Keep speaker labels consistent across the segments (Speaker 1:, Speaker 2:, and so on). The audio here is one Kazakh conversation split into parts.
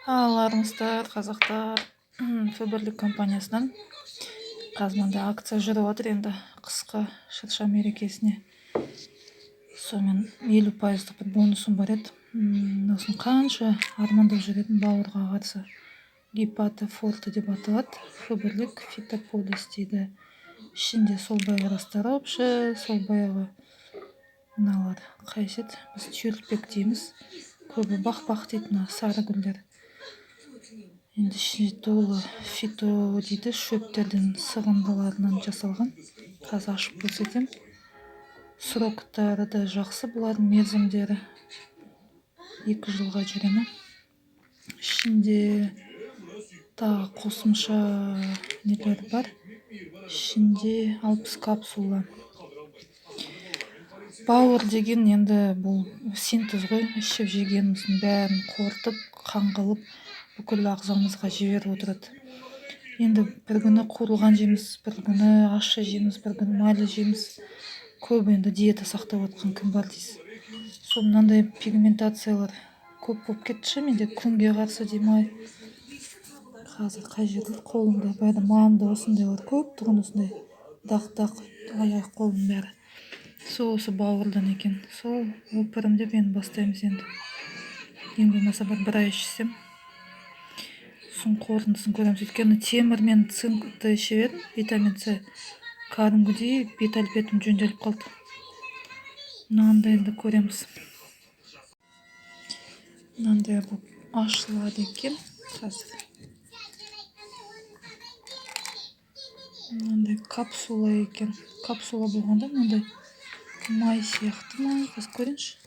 Speaker 1: Аларыңыздар, қазақтар. Фаберлик компаниясынан қазір мындай акция жүріп жатыр енді қысқы шырша мерекесіне. Сонымен 50% бір бонусым бар еді. Осыны қанша армандап жүретін бауырға қарсы гепаты форте деп аталады. Фаберлик фитополис дейді. Ішінде сол баяғы расторопшы, сол баяғы мыналар қайсет, біз тюльпек дейміз. Көбі бақ дейді, сары гүлдер. Енді ішінде толы фито дейді, шөптерден сығындыларынан жасалған. Қазір ашып көрсетем. Сроктары да жақсы, бұлардың мерзімдері 2 жылға жүре ме. Ішінде тағы қосымша нелер бар. Ішінде 60 капсула. Бауыр деген енді бұл синтез ғой, ішіп жегеніміздің бәрін қорытып, қаңғылып, бүкіл ағзамызға жіберіп отырады. Енді бір күні қуырылған жейміз, бір күні ащы жейміз, бір күні майлы жейміз. Көп енді диета сақтап отқан кім бар дейсіз. Сол мынандай пигментациялар көп болып кетші, менде күнге қарсы демай. Қазір қай жерде қолымда бәрі мамда осындайлар көп тұғын, осындай дақ аяқ қолым бәрі. Осы бауырдан екен. Сол опырым деп енді бастаймыз енді. Ең болмаса бір ай ішсем. Соң қорытындысын көреміз. Өйткені темір мен цинкті ішіп едім, витамин С. Кәдімгідей бет әлпетім жөнделіп қалды. Мынандай енді көреміз. Мынандай болып ашылады екен қазір. Мынандай капсула екен. Капсула болғанда мынандай май сияқты ма? Қазір көріңізші.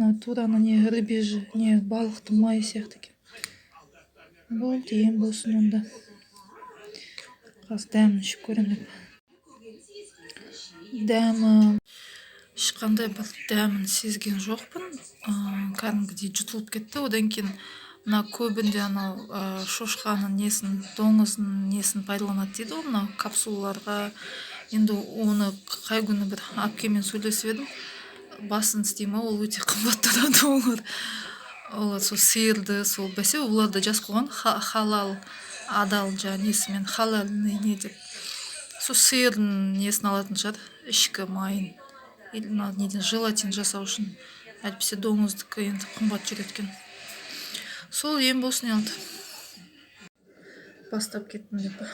Speaker 1: Натураны не рыбежі, не балықты май сияқты екен. Болды, ем болсын онда. Қазір дәмін ішіп көрем деп. Дәмі ешқандай бір дәмін сезген жоқпын. Кәдімгідей жұтылып кетті. Одан кейін мына көбінде анау шошқаның несін, доңыздың несін пайдаланады дейді ғой, мына капсулаларға. Енді оны қай күні бір әпкемен сөйлесіп едім. Басын істейме, ол өте қымбаттанады олар. Олар сол сиырды, сол бәсе, оларда жазып қойған халал, адал жаңа несімен, халалный не деп. Сол сиырдың несін алатын шығар, ішкі майын. Или неден желатин жасау үшін. Әйтпесе доңыздікі енді қымбат жүреді екен. Сол ем болсын енді. Бастап кеттім деп.